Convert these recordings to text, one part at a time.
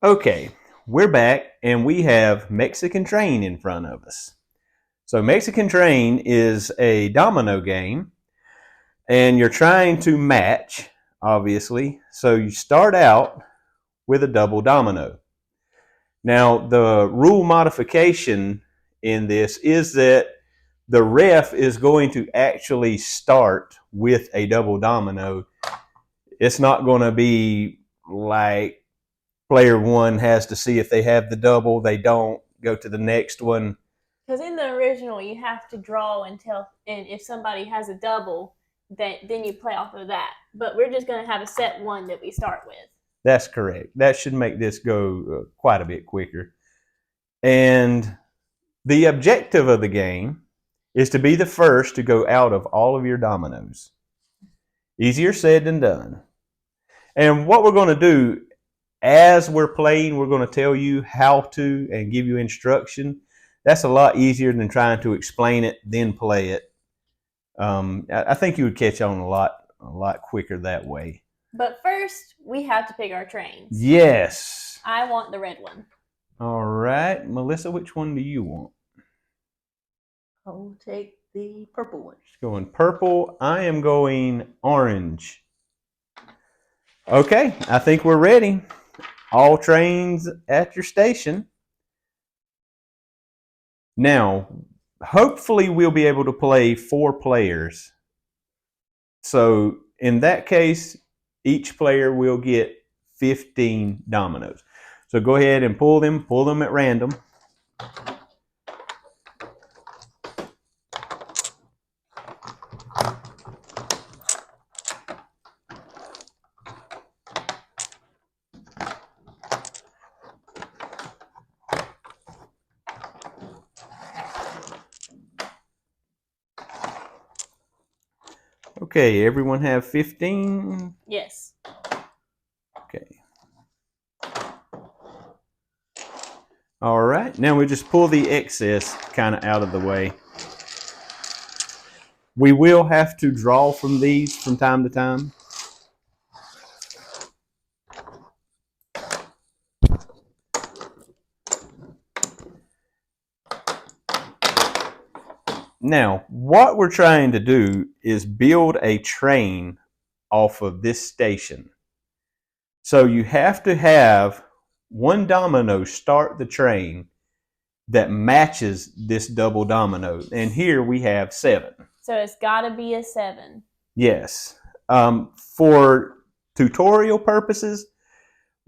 Okay, we're back and we have Mexican Train in front of us. So, Mexican Train is a domino game and you're trying to match, obviously. So, you start out with a double domino. Now, the rule modification in this is that the ref is going to actually start with a double domino. It's not going to be like player one has to see if they have the double, they don't, go to the next one. Because in the original, you have to draw and if somebody has a double, then you play off of that. But we're just going to have a set one that we start with. That's correct. That should make this go quite a bit quicker. And the objective of the game is to be the first to go out of all of your dominoes. Easier said than done. And what we're going to do as we're playing, we're going to tell you how to and give you instruction. That's a lot easier than trying to explain it, then play it. I think you would catch on a lot quicker that way. But first, we have to pick our trains. Yes. I want the red one. All right, Melissa, which one do you want? I'll take the purple one. She's going purple. I am going orange. Okay, I think we're ready. All trains at your station. Now, hopefully we'll be able to play 4 players. So in that case, each player will get 15 dominoes. So go ahead and pull them at random. Okay, everyone have 15? Yes. Okay. All right, now we just pull the excess kind of out of the way. We will have to draw from these from time to time. Now, what we're trying to do is build a train off of this station. So you have to have one domino start the train that matches this double domino. And here we have 7. So it's got to be a 7. Yes. For tutorial purposes,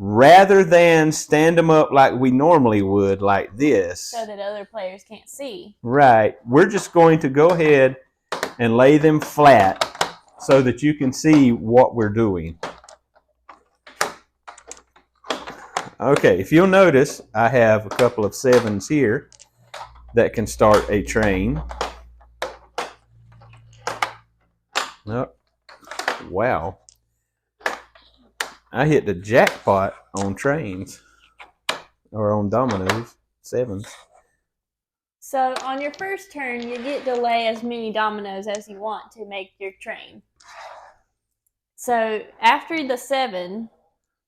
rather than stand them up like we normally would, like this. So that other players can't see. Right. We're just going to go ahead and lay them flat so that you can see what we're doing. Okay, if you'll notice, I have a couple of 7s here that can start a train. Oh, wow. I hit the jackpot on trains, or on dominoes, 7s. So on your first turn, you get to lay as many dominoes as you want to make your train. So after the 7,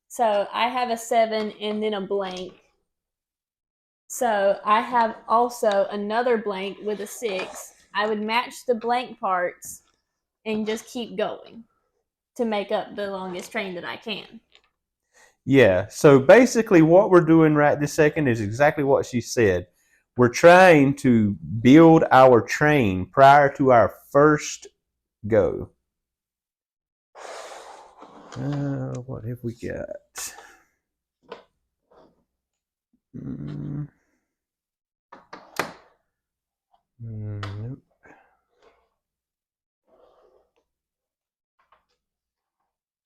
so I have a 7 and then a blank. So I have also another blank with a 6. I would match the blank parts and just keep going to make up the longest train that I can. Yeah, so basically what we're doing right this second is exactly what she said. We're trying to build our train prior to our first go. What have we got? Nope.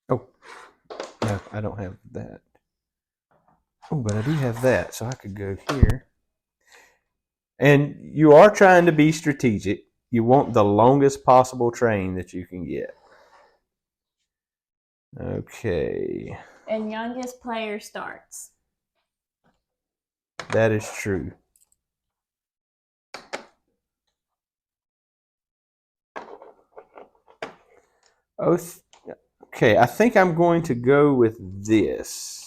Oh, no, I don't have that. Oh, but I do have that, so I could go here. And you are trying to be strategic. You want the longest possible train that you can get. Okay. And youngest player starts. That is true. Oh, okay, I think I'm going to go with this.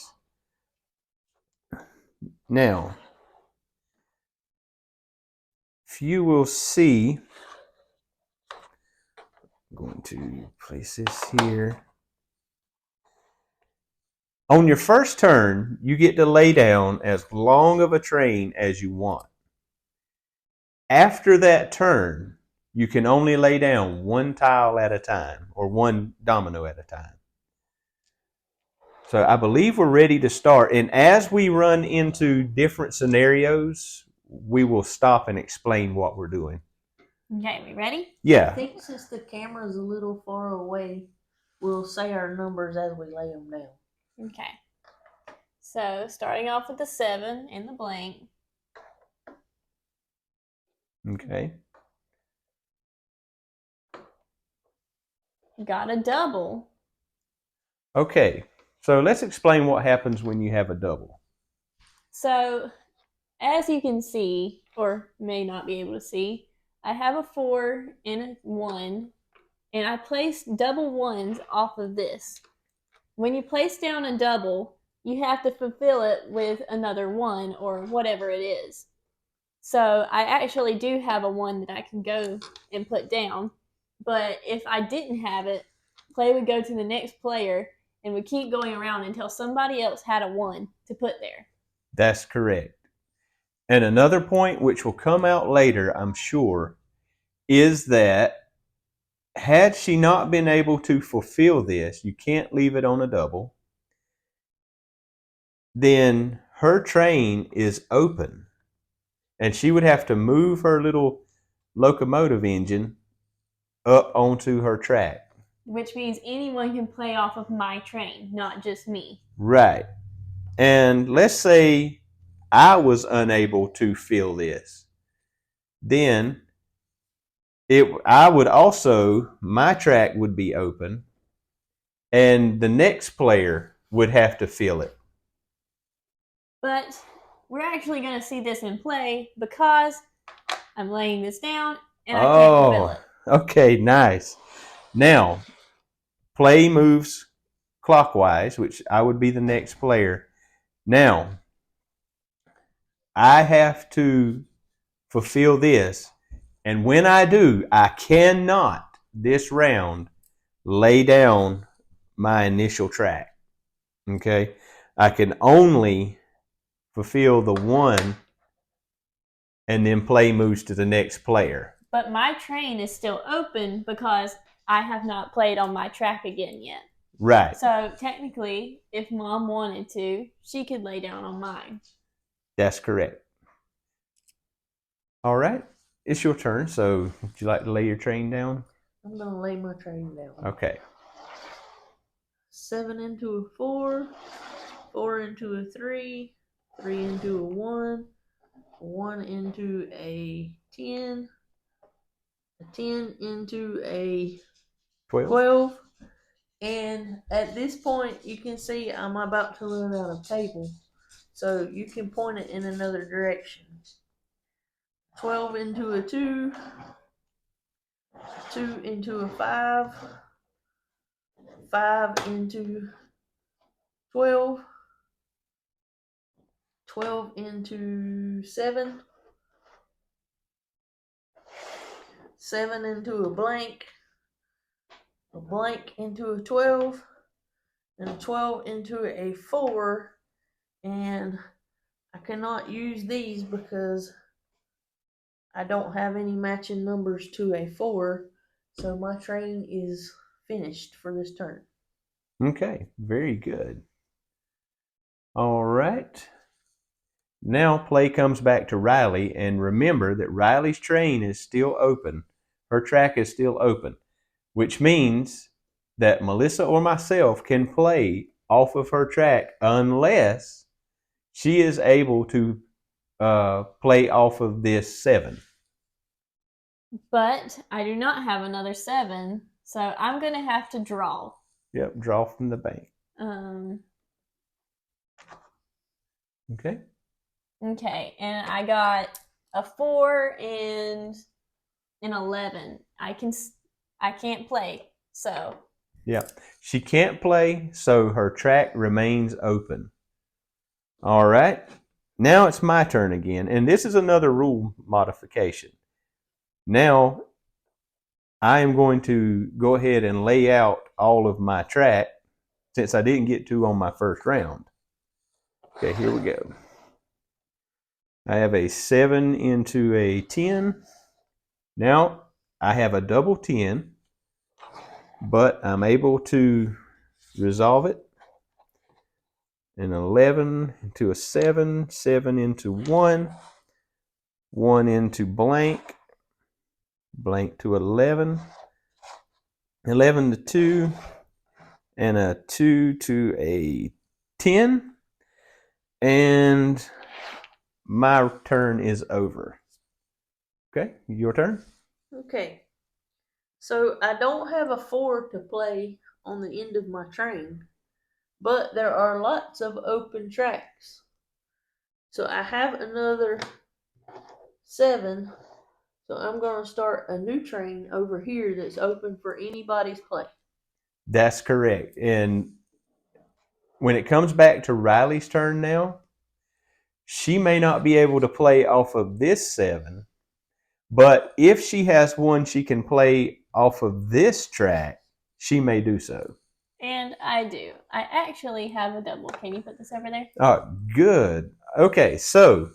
Now, if you will see, I'm going to place this here. On your first turn, you get to lay down as long of a train as you want. After that turn, you can only lay down one tile at a time, or one domino at a time. So I believe we're ready to start. And as we run into different scenarios, we will stop and explain what we're doing. Okay, we ready? I Yeah. think since the camera's a little far away, we'll say our numbers as we lay them down. Okay. So starting off with the 7 in the blank. Okay. Got a double. Okay. So let's explain what happens when you have a double. So as you can see, or may not be able to see, I have a 4 and a 1, and I placed double ones off of this. When you place down a double, you have to fulfill it with another 1 or whatever it is. So I actually do have a 1 that I can go and put down, but if I didn't have it, play would go to the next player and would keep going around until somebody else had a 1 to put there. That's correct. And another point, which will come out later, I'm sure, is that had she not been able to fulfill this, you can't leave it on a double, then her train is open. And she would have to move her little locomotive engine up onto her track. Which means anyone can play off of my train, not just me. Right. And let's say I was unable to fill this. Then I would also, my track would be open, and the next player would have to fill it. But we're actually going to see this in play because I'm laying this down and I can't fill it. Okay, nice. Now, play moves clockwise, which I would be the next player. Now, I have to fulfill this. And when I do, I cannot, this round, lay down my initial track. Okay? I can only fulfill the 1 and then play moves to the next player. But my train is still open because I have not played on my track again yet. Right. So technically, if Mom wanted to, she could lay down on mine. That's correct. All right. It's your turn. So would you like to lay your train down? I'm going to lay my train down. Okay. 7 into a 4, 4 into a 3, 3 into a 1, 1 into a 10, a 10 into a 12. And at this point, you can see I'm about to run out of table. So you can point it in another direction. 12 into a 2, 2 into a 5, 5 into 12, 12 into 7, 7 into a blank into a 12, and a 12 into a 4, and I cannot use these because I don't have any matching numbers to a 4, so my train is finished for this turn. Okay, very good. All right. Now play comes back to Riley, and remember that Riley's train is still open. Her track is still open, which means that Melissa or myself can play off of her track unless she is able to play off of this 7. But I do not have another 7, so I'm going to have to draw. Yep, draw from the bank. Okay. Okay, and I got a 4 and an 11. I can't play, so. Yeah, she can't play, so her track remains open. All right. now it's my turn again, and this is another rule modification. Now I am going to go ahead and lay out all of my track since I didn't get to on my first round. Okay, here we go. I have a 7 into a 10. Now I have a double 10, but I'm able to resolve it. An 11 into a 7, 7 into 1, 1 into blank, blank to 11, 11 to 2, and a 2 to a 10. And my turn is over. Okay, your turn. Okay. So I don't have a 4 to play on the end of my train, but there are lots of open tracks. So I have another 7. So I'm going to start a new train over here that's open for anybody's play. That's correct. And when it comes back to Riley's turn now, she may not be able to play off of this 7, but if she has one she can play off of this track, she may do so. And I do. I actually have a double. Can you put this over there? Oh, good. Okay, so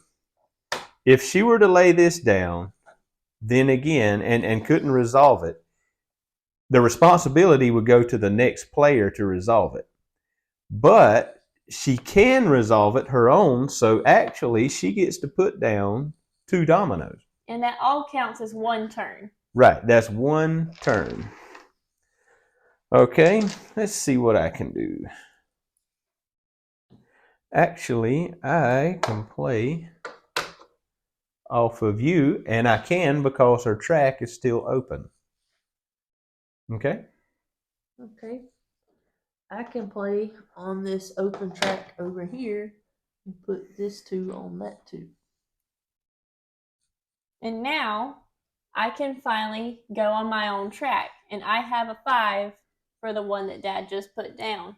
if she were to lay this down, then again, and couldn't resolve it, the responsibility would go to the next player to resolve it. But she can resolve it her own, so actually she gets to put down 2 dominoes. And that all counts as one turn. Right, that's one turn. Okay, let's see what I can do. Actually, I can play off of you, and I can because her track is still open. Okay? Okay. I can play on this open track over here and put this 2 on that 2. And now I can finally go on my own track. And I have a 5 for the one that Dad just put down.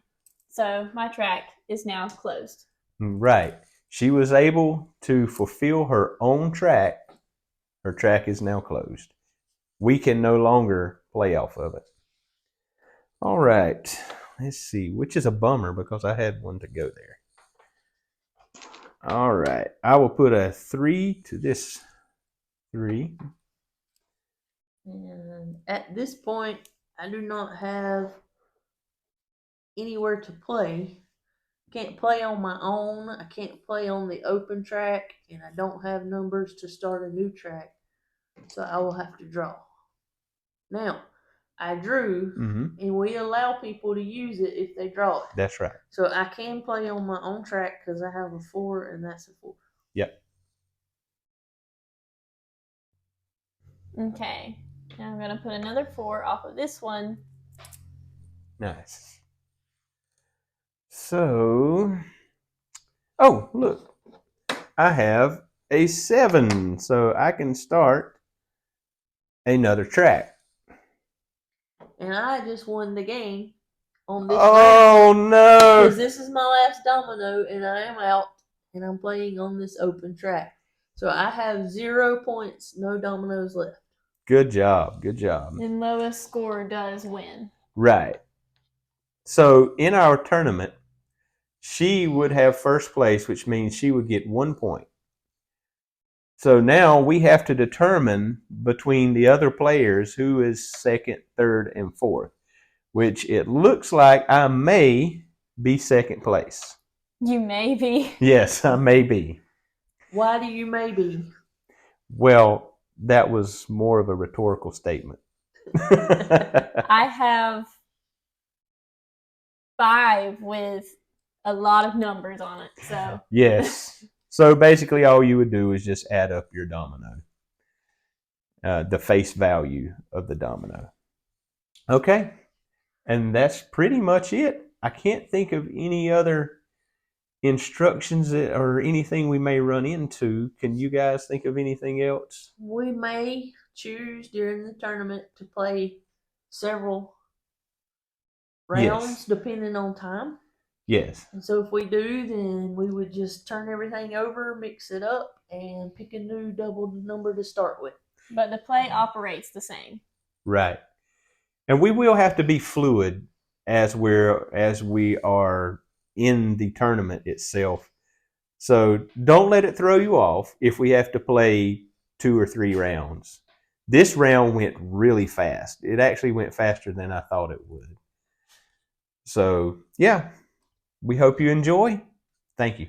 So my track is now closed. Right. She was able to fulfill her own track. Her track is now closed. We can no longer play off of it. All right. Let's see, which is a bummer because I had one to go there. All right. I will put a 3 to this 3. And at this point, I do not have anywhere to play. Can't play on my own. I can't play on the open track, and I don't have numbers to start a new track. So I will have to draw. Now, I drew, and we allow people to use it if they draw it. That's right. So I can play on my own track because I have a 4, and that's a 4. Yep. Okay. Now I'm going to put another 4 off of this one. Nice. So, oh, look. I have a 7, so I can start another track. And I just won the game on this Oh, round. no. Because this is my last domino, and I am out, and I'm playing on this open track. So I have 0 points, no dominoes left. Good job. Good job. And lowest score does win. Right. So in our tournament, she would have first place, which means she would get 1 point. So now we have to determine between the other players who is second, third, and fourth, which it looks like I may be second place. You may be. Yes, I may be. Why do you maybe? Well, that was more of a rhetorical statement. I have 5 with a lot of numbers on it. So yes. So basically all you would do is just add up your domino. The face value of the domino. Okay. And that's pretty much it. I can't think of any other instructions or anything we may run into. Can you guys think of anything else? We may choose during the tournament to play several rounds depending on time. Yes. And so if we do, then we would just turn everything over, mix it up, and pick a new double number to start with. But the play operates the same. Right. And we will have to be fluid as we are in the tournament itself. So don't let it throw you off if we have to play 2 or 3 rounds. This round went really fast. It actually went faster than I thought it would. So, yeah, we hope you enjoy. Thank you.